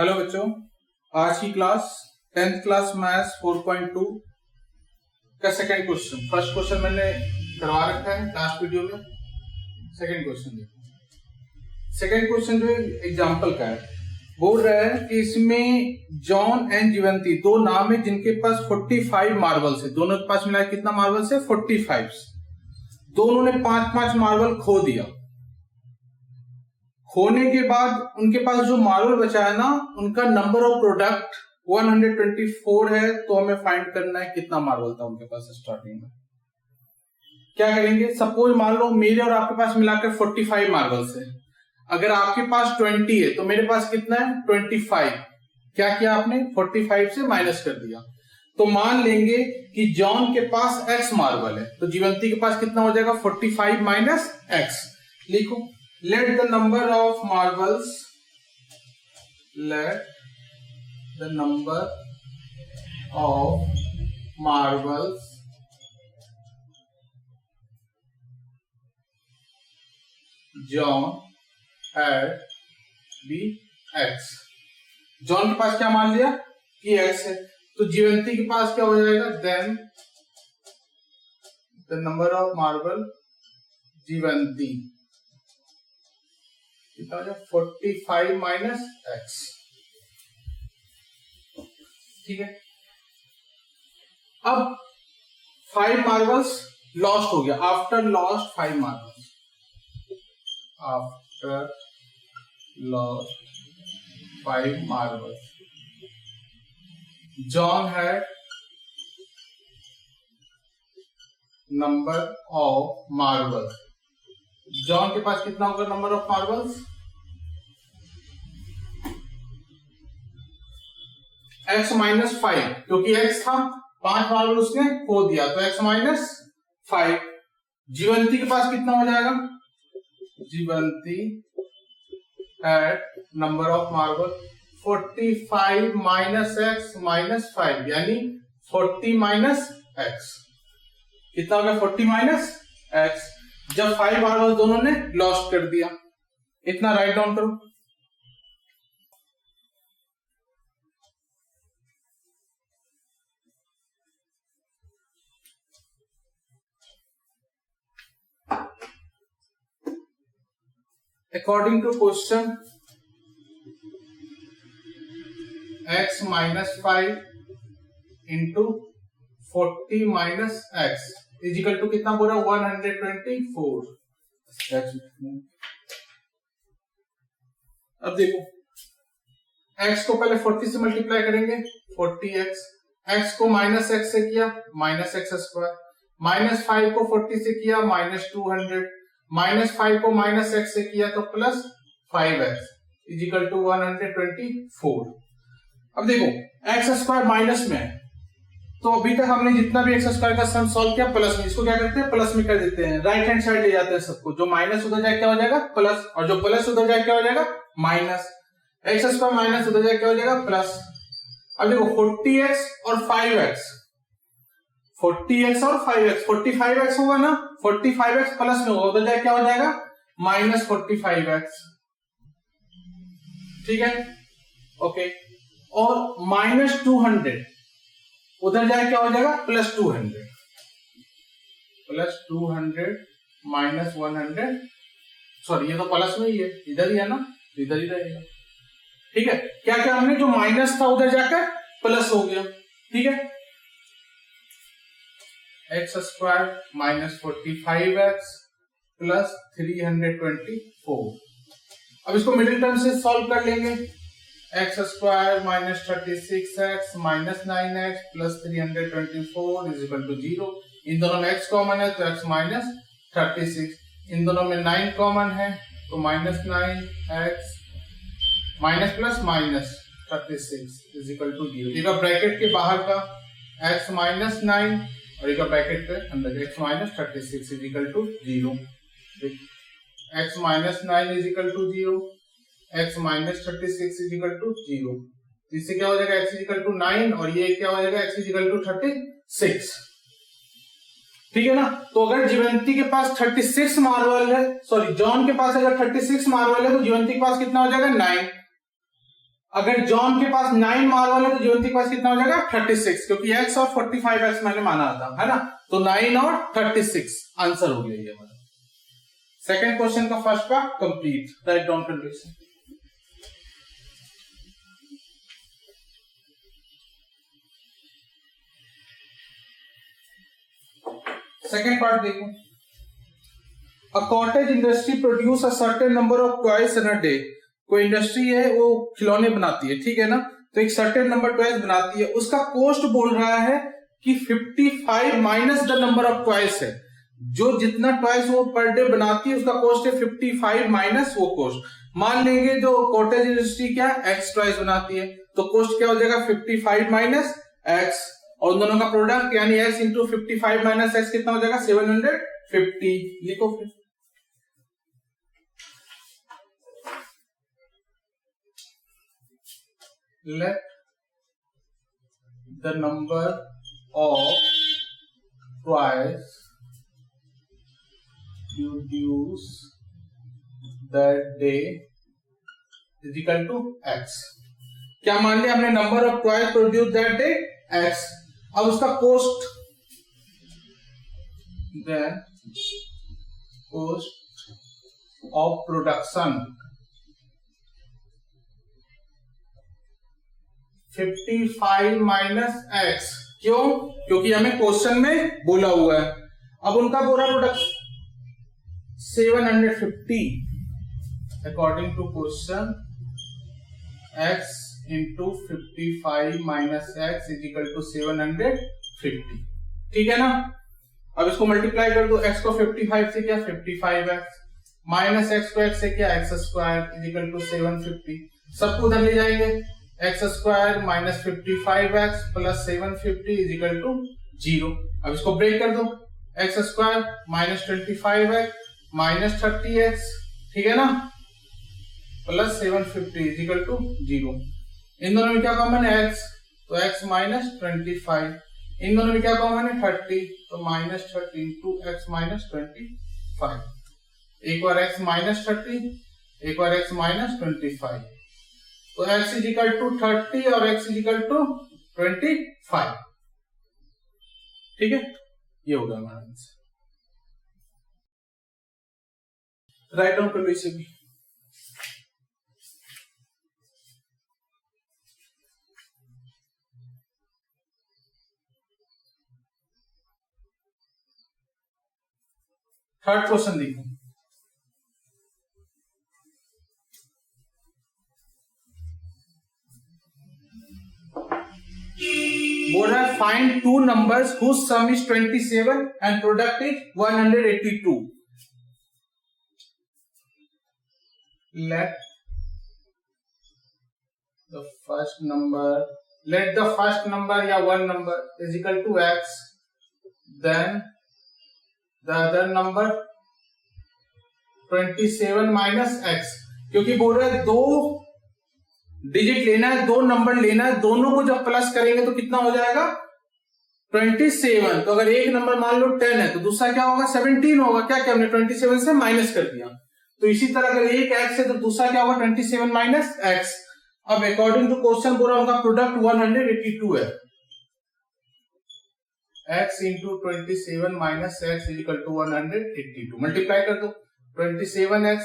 Hello बच्चों, आज की क्लास 10th क्लास मैथ्स 4.2 का सेकंड क्वेश्चन। फर्स्ट क्वेश्चन मैंने करवा रखा है लास्ट वीडियो में। सेकंड क्वेश्चन देखो। सेकंड क्वेश्चन जो एग्जांपल का है, बोल रहा है कि इसमें जॉन एंड जीवंती दो नाम है जिनके पास 45 मार्बल्स है। दोनों के पास मिला कितना मार्बल्स है? 45। दोनों ने 5-5 मार्बल खो दिया। खोने के बाद उनके पास जो मार्बल बचा है ना, उनका नंबर ऑफ प्रोडक्ट 124 है। तो हमें फाइंड करना है कितना मार्बल था उनके पास स्टार्टिंग में। क्या करेंगे? सपोज मान लो मेरे और आपके पास मिलाकर 45 मार्बल्स है। अगर आपके पास 20 है तो मेरे पास कितना है? 25। क्या किया आपने? 45 से माइनस कर दिया। तो मान लेंगे कि जॉन के पास x मार्बल है, तो जीवंती के पास कितना हो जाएगा? 45 माइनस x। लिखो, let the number of marbles John had be x। John के पास क्या मान लिया कि x है, तो जीवंती के पास क्या हो जाएगा? then the number of marble जीवंती कितना हो जाएगा? 45 माइनस x। ठीक है। अब 5 मार्बल्स लॉस्ट हो गया। After lost 5 marbles, after lost 5 marbles, John had number of marbles. John के पास कितना होगा number of marbles? x minus 5, क्योंकि x था 5 मार्बल उसने खो दिया, तो x माइनस 5। जीवंती के पास कितना हो जाएगा? Jeevanti ate number of marble 45 minus x minus 5, यानी 40 माइनस x। कितना हो गया? 40 माइनस x। जब 5 मार्बल दोनों ने लॉस्ट कर दिया। इतना राइट डाउन करो। According to question, x minus 5 into 40 minus x is equal to कितना बोला? 124। अब देखो, x को पहले 40 से मल्टीप्लाई करेंगे, 40x। x को माइनस x से किया, माइनस एक्स स्क्वायर। माइनस 5 को 40 से किया, माइनस 200। माइनस 5 को माइनस x से किया तो plus 5x is equal to 124। अब देखो, एक्स स्क्वायर माइनस में है, तो अभी तक हमने जितना भी एक्स स्क्वायर का सम सॉल्व किया प्लस में, इसको क्या करते हैं? प्लस में कर देते हैं। राइट हैंड साइड ले जाते हैं सबको। जो माइनस उधर जाए क्या हो जाएगा? प्लस, और जो प्लस उधर जाए क्या हो जाएगा? माइनस। एक्स स्क्वायर माइनस उधर जाए क्या हो जाएगा? प्लस। अब देखो 40x और 5x, 40x और 5x, 45x होगा ना, 45x प्लस में होगा, उधर जाए क्या हो जाएगा? Minus 45x। ठीक है, ओके। और माइनस 200 उधर जाए क्या हो जाएगा? Plus 200, plus 200 minus 100। सॉरी, ये तो प्लस में ही है, इधर ही है ना, इधर ही रहेगा। ठीक है, क्या क्या हमने जो माइनस था उधर जाकर प्लस हो गया। ठीक है, x square minus 45x plus 324। अब इसको मिडिल टर्म से सॉल्व कर लेंगे। X square minus 36x minus 9x plus 324 is equal to 0। इन दोनों में x कॉमन है तो x माइनस 36। इन दोनों में 9 कॉमन है तो minus 9x minus plus minus 36 is equal to 0। एक ब्रैकेट के बाहर का x माइनस 9 और एक ब्रैकेट के अंदर x minus 36 is equal to 0। x minus 9 is equal to 0, x minus 36 is equal to 0। इससे क्या हो जाएगा? x इज इक्वल टू 9 और ये क्या हो जाएगा? x is equal to 36। ठीक है ना। तो अगर जीवंती के पास 36 मार्बल है, सॉरी जॉन के पास अगर 36 मार्बल है तो जीवंती के पास कितना हो जाएगा 9। अगर जॉन के पास 9 मार्बल है तो ज्योति के पास कितना हो जाएगा 36, क्योंकि x और 45x मैंने माना था, है ना, तो 9 और 36 आंसर हो गया ये हमारा। सेकंड क्वेश्चन का first part complete. Right down conclusion. Second part देखो। A cottage industry produce a certain number of toys in a day. कोई इंडस्ट्री है वो खिलौने बनाती है, ठीक है ना, तो एक सर्टेन नंबर टॉयज बनाती है, उसका कॉस्ट बोल रहा है कि 55 minus the number of toys है, जो जितना टॉयज वो पर डे बनाती है उसका कॉस्ट है 55 माइनस वो कॉस्ट। मान लेंगे जो कॉटेज इंडस्ट्री क्या एक्स टॉयज बनाती है, तो कॉस्ट क्या हो जाएगा 55 माइनस एक्स, और दोनों का प्रोडक्ट यानी एक्स इंटू 55 माइनस एक्स कितना हो जाएगा 750। लिखो फिर। Let the number of toys produced that day is equal to x। क्या मान लिया हमने, number of toys produce that day x। अब उसका cost, then cost of production 55 minus x. क्यों? क्योंकि हमें क्वेश्चन में बोला हुआ है। अब उनका बोला product 750 according to question x into 55 minus x is equal to 750, ठीक है ना। अब इसको मल्टीप्लाई कर दो, x को 55 से क्या 55x माइनस एक्स को x से क्या x square is equal to 750। सबको उधर ले जाएंगे, x square minus 55x plus 750 is equal to 0। अब इसको ब्रेक कर दो, x square minus 25x minus 30x, ठीक है ना, प्लस 750 इज इक्वल टू 0। इन दोनों में क्या कॉमन है x, तो x माइनस 25। इन दोनों में क्या कॉमन है 30, तो माइनस 30 इंटू एक्स माइनस 25। एक बार x माइनस 30, एक बार x माइनस 25, तो x इज इक्वल टू 30 और x इज इक्वल टू 25, ठीक है, ये होगा हमारा आंसर। राइट डाउन कर लो इसे भी। थर्ड क्वेश्चन देखो। बोल रहा है find two numbers whose sum is 27 and product is 182। let the first number या one number is equal to x, then the other number 27 minus x। क्योंकि बोल रहे हैं दो डिजिट लेना है, दो नंबर लेना है, दोनों को जब प्लस करेंगे तो कितना हो जाएगा 27। तो अगर एक नंबर मान लो 10 है तो दूसरा क्या होगा 17 होगा। क्या क्या हमने 27 से माइनस कर दिया। तो इसी तरह अगर एक x है तो दूसरा क्या होगा 27 माइनस एक्स। अब अकॉर्डिंग टू क्वेश्चन बोल रहा उनका प्रोडक्ट 182 है। x into 27 minus x is equal to 182। Multiply कर दो, 27x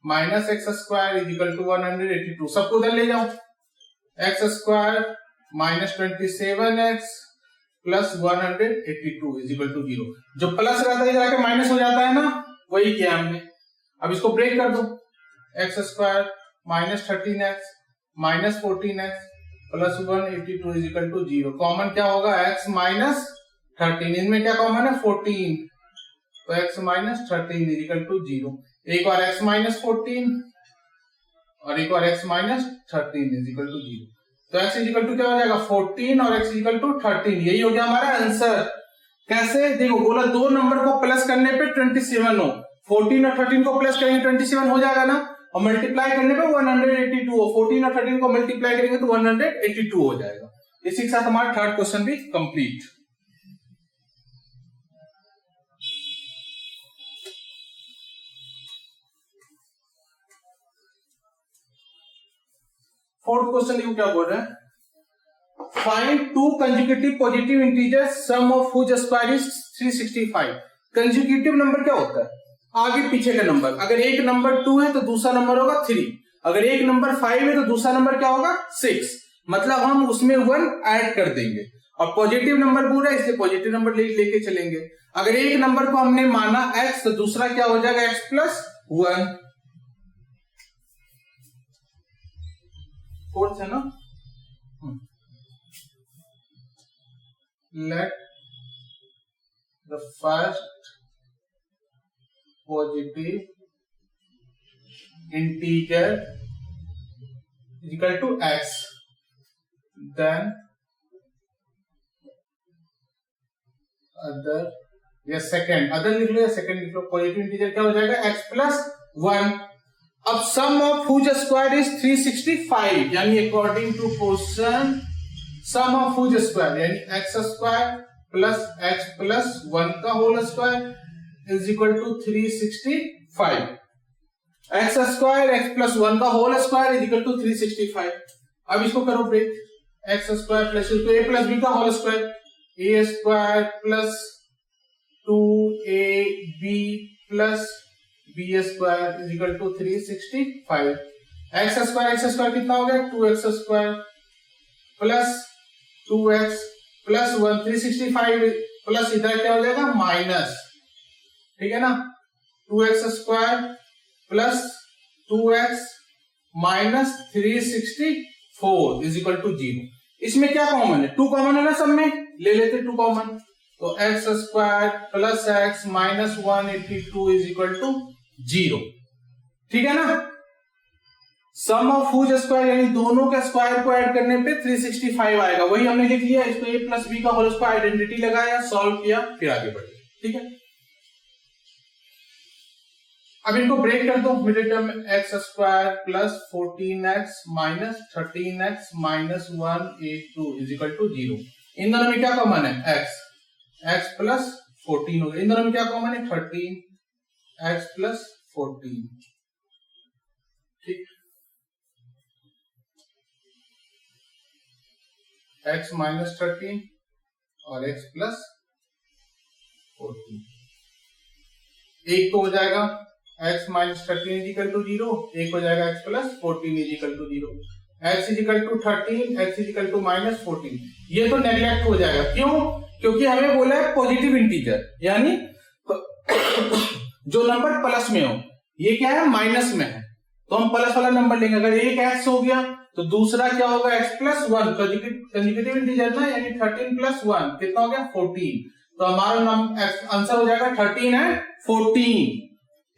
minus x square is equal to 182। सबको उधर ले जाओ, x square minus 27x plus 182 is equal to 0। जो प्लस रहता है जाके माइनस हो जाता है ना, वही किया हमने। अब इसको ब्रेक कर दो, x square minus 13x minus 14x plus 182 is equal to 0। Common क्या होगा x माइनस 13, इनमें क्या कॉमन है 14, तो x minus 13 is equal to 0। एक बार x माइनस 14 और एक बार x minus 13 is equal to 0। तो x इज इक्वल टू क्या हो जाएगा 14 और x इज इक्वल टू 13। यही हो गया हमारा आंसर। कैसे देखो, बोला दो नंबर को प्लस करने पे 27 हो, 14 और 13 को प्लस करेंगे 27 हो जाएगा ना, और मल्टीप्लाई करने पे 182 हो, 14 और 13 को मल्टीप्लाई करेंगे तो 182 हो जाएगा। इसी के साथ हमारा थर्ड क्वेश्चन भी कंप्लीट। फोर्थ क्वेश्चन देखो क्या बोल रहे हैं, find two consecutive positive integers sum of whose square is 365। Consecutive number क्या होता है, आगे पीछे का नंबर। अगर एक नंबर 2 है तो दूसरा नंबर होगा 3, अगर एक नंबर 5 है तो दूसरा नंबर क्या होगा 6, मतलब हम उसमें 1 ऐड कर देंगे। और पॉजिटिव नंबर पूरा है इसलिए पॉजिटिव नंबर लेके चलेंगे। अगर एक नंबर को हमने माना x तो दूसरा क्या हो जाएगा x प्लस 1। फोर्थ है ना, let the first positive integer is equal to x, then other या सेकेंड, अदर लिख लो या सेकेंड लिख लो, पॉजिटिव इंटीजर क्या हो जाएगा x प्लस 1। अब sum of whose square is 365, यानी according to question sum of whose square यानी x square plus x plus 1 का whole square is equal to 365। x square x plus 1 का whole square is equal to 365। अब इसको करो break, x square plus a plus b का whole square, a square plus 2ab plus b square is equal to 365। x square कितना हो गया 2x square plus 2x plus 1, 365 plus इधर क्या हो जाएगा माइनस, ठीक है ना, 2x square plus 2x minus 364 is equal to 0। इसमें क्या कॉमन है, 2 कॉमन है ना, सब में ले लेते 2 कॉमन, तो x square plus x minus 182 is equal to 0, ठीक है ना। सम ऑफ हुज स्क्वायर यानी दोनों के स्क्वायर को ऐड करने पे 365 आएगा, वही हमने लिख लिया। इसको a प्लस बी का होल स्क्वायर आइडेंटिटी लगाया, सॉल्व किया, फिर आगे बढ़े, ठीक है। अब इनको ब्रेक कर दो, middle term x square plus 14x minus 13x minus 182 is equal to 0। इन दोनों में क्या कॉमन है x प्लस 14 हो गया, इन दोनों में क्या कॉमन है 13x प्लस 14, ठीक। x माइनस 13 और x प्लस 14, एक तो हो जाएगा x minus 13 is equal to 0, एक हो जाएगा x plus 14 is equal to 0। x is equal to 13, x is equal to minus 14, ये तो नेग्लेक्ट हो जाएगा, क्यों, क्योंकि हमें बोला है पॉजिटिव इंटीजर, यानी जो नंबर प्लस में हो, ये क्या है माइनस में है, तो हम प्लस वाला नंबर लेंगे। अगर एक x हो गया तो दूसरा क्या होगा x प्लस 1, कंसेक्यूटिव इंटीजर ना, यानी 13 प्लस 1 कितना हो गया 14, तो हमारा आंसर हो जाएगा 13 एंड 14,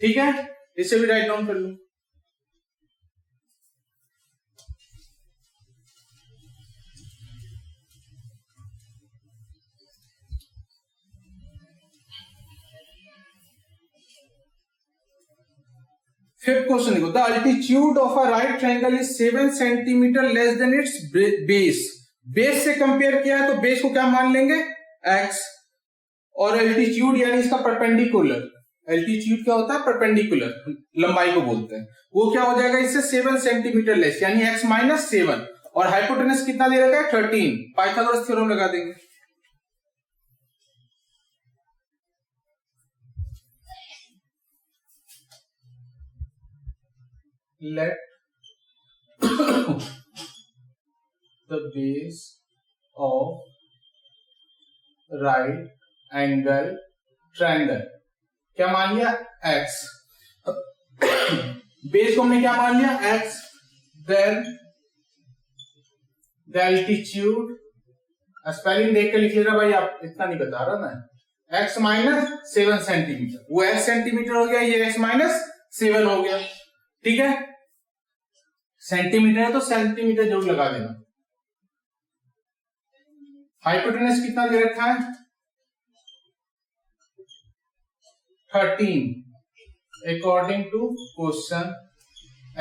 ठीक है। इसे भी राइट डाउन कर लो। फिफ्थ क्वेश्चन देखो, the altitude of a right triangle is 7 centimetre less than it's base. Base से कंपेयर किया है तो बेस को क्या मान लेंगे x, और अल्टीट्यूड यानी इसका परपेंडिकुलर, एल्टीट्यूड क्या होता है परपेंडिकुलर, लंबाई को बोलते हैं, वो क्या हो जाएगा इससे 7 सेंटीमीटर लेस, यानी x माइनस 7, और हाइपोटेनस कितना दे रखा है 13, पाइथागोरस थ्योरम लगा देंगे। Let the base of right angle triangle क्या मान लिया x, बेस को हमने क्या मान लिया x, then the altitude, spelling देख के लिख लेना भाई, आप इतना नहीं बता रहा मैं, x माइनस 7 सेंटीमीटर, वो x सेंटीमीटर हो गया, ये x माइनस 7 हो गया, ठीक है। सेंटीमीटर है तो सेंटीमीटर जरूर लगा देना। हाइपोटेनस कितना दे रखा है 13, according to question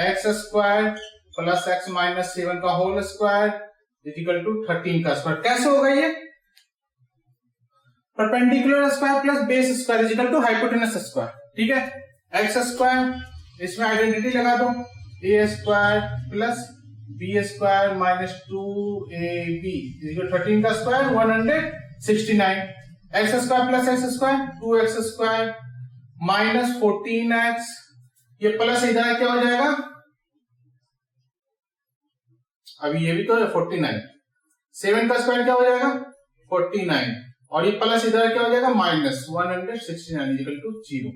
x square plus x minus 7 का whole square is equal to 13 का स्क्वायर। कैसे होगा ये, perpendicular square plus base square is equal to hypotenuse square, ठीक है। x स्क्वायर, इसमें आइडेंटिटी लगा दो, a square plus b square minus 2ab equal 13 का square 169, x square plus x square 2x square minus 14x, ये plus इधर क्या हो जाएगा, अभी ये भी तो है 49, 7 का स्क्वायर क्या हो जाएगा 49, और ये प्लस इधर क्या हो जाएगा minus 169 equal to 0,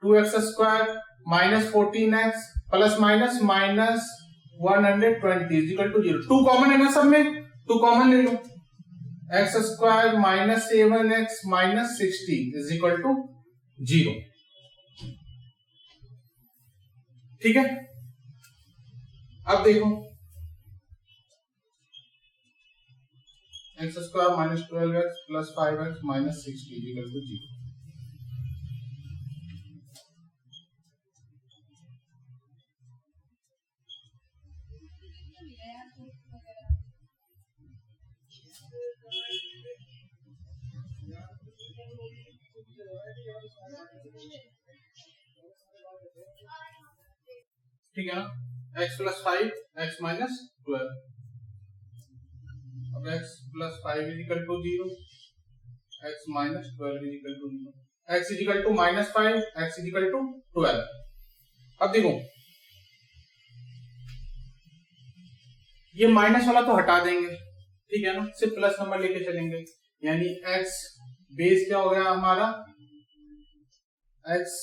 2x square minus 14x plus minus minus 120 equal to 0, 2 common है ना सब में, 2 कॉमन ले लो, x square minus 7x minus 60 is equal to 0। ठीक है, अब देखो x square minus 12x plus 5x minus 60 equal to 0। ठीक है ना, x प्लस 5 x माइनस 12, अब x plus 5 is equal to 0, x minus 12 is equal to 0, x is equal to minus 5 x is equal to 12। अब देखो ये minus वाला तो हटा देंगे, ठीक है ना, सिर्फ प्लस नंबर लेके चलेंगे, यानी x बेस क्या हो गया हमारा, x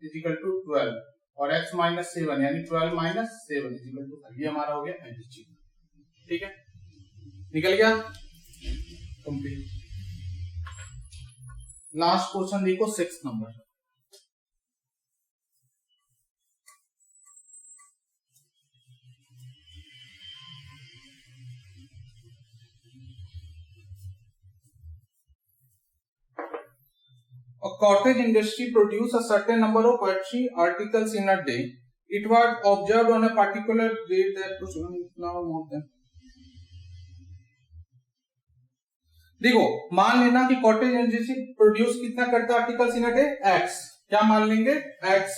इज इक्वल टू 12 और x माइनस 7 यानी 12 माइनस 7 इज इक्वल टू 5, ये हमारा हो गया एलजीब्रा। ठीक है, निकल गया कंप्लीट। लास्ट क्वेश्चन देखो 6 number, a cottage industry produce a certain number of poetry articles in a day. It was observed on a particular date that was now more than. देखो मान लेना कि कॉटेज इंडस्ट्री प्रोड्यूस कितना करता है articles in a day, x, क्या मान लेंगे x।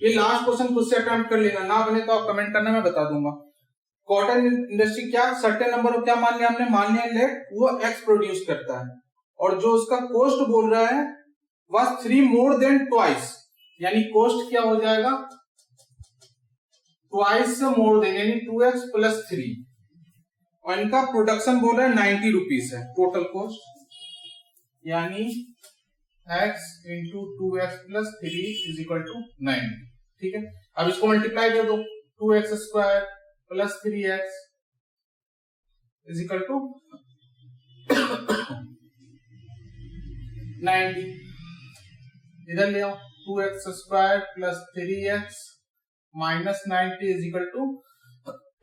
ये लास्ट क्वेश्चन खुद से अटेम्प्ट कर लेना, ना बने तो आप कमेंट करना, मैं बता दूंगा। कॉटन इंडस्ट्री क्या सर्टेन नंबर ऑफ क्या मान लिया हमने, मान लिया लेट वो x प्रोड्यूस करता है, और जो उसका कोस्ट बोल रहा है वह 3 मोर देन ट्वाइस, यानी कोस्ट क्या हो जाएगा ट्वाइस से मोर देन, यानी 2x प्लस 3, और इनका प्रोडक्शन बोल रहा है 90 रुपीज है टोटल कोस्ट, यानी x into 2x plus 3 is equal to 90। ठीक है, अब इसको मल्टीप्लाई कर दो, 2x square plus 3x is equal to 90, इधर ले आओ 2x square plus 3x minus 90 is equal to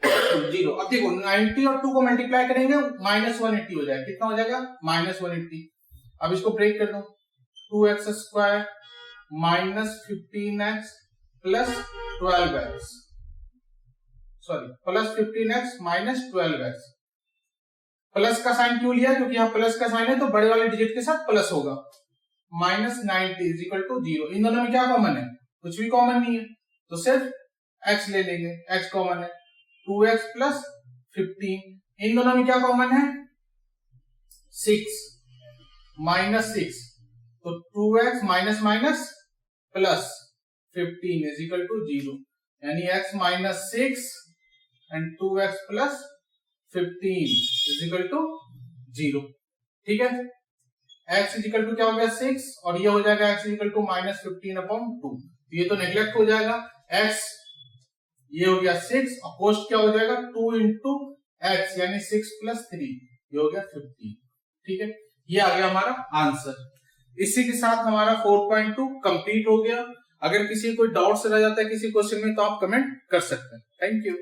0। अब देखो 90 और 2 को मल्टीप्लाई करेंगे माइनस 180 हो जाएगा, कितना हो जाएगा माइनस 180। अब इसको ब्रेक कर दो, 2x square minus 15x plus 12x, sorry plus 15x minus 12x। Plus का साइन क्यों लिया, क्योंकि यहाँ प्लस का साइन है तो बड़े वाले डिजिट के साथ प्लस होगा, माइनस 90 इज इक्वल टू 0। इन दोनों में क्या कॉमन है, कुछ भी कॉमन नहीं है, तो सिर्फ x ले लेंगे, x कॉमन है, 2x प्लस 15। इन दोनों में क्या कॉमन है 6 माइनस 6, तो 2x minus minus plus 15 is equal to 0, यानी x minus 6 and 2x plus 15 is equal to 0। ठीक है, x इज इक्वल टू क्या हो गया 6, और ये हो जाएगा x is equal to minus 15 upon 2, तो ये तो नेग्लेक्ट हो जाएगा, x ये हो गया 6 और कोस्ट क्या हो जाएगा 2 इंटू x, यानी 6 प्लस 3 ये हो गया 15। ठीक है, ये आ गया हमारा आंसर। इसी के साथ हमारा 4.2 कंप्लीट हो गया। अगर किसी कोई डाउट्स रह जाता है किसी क्वेश्चन में तो आप कमेंट कर सकते हैं। Thank you.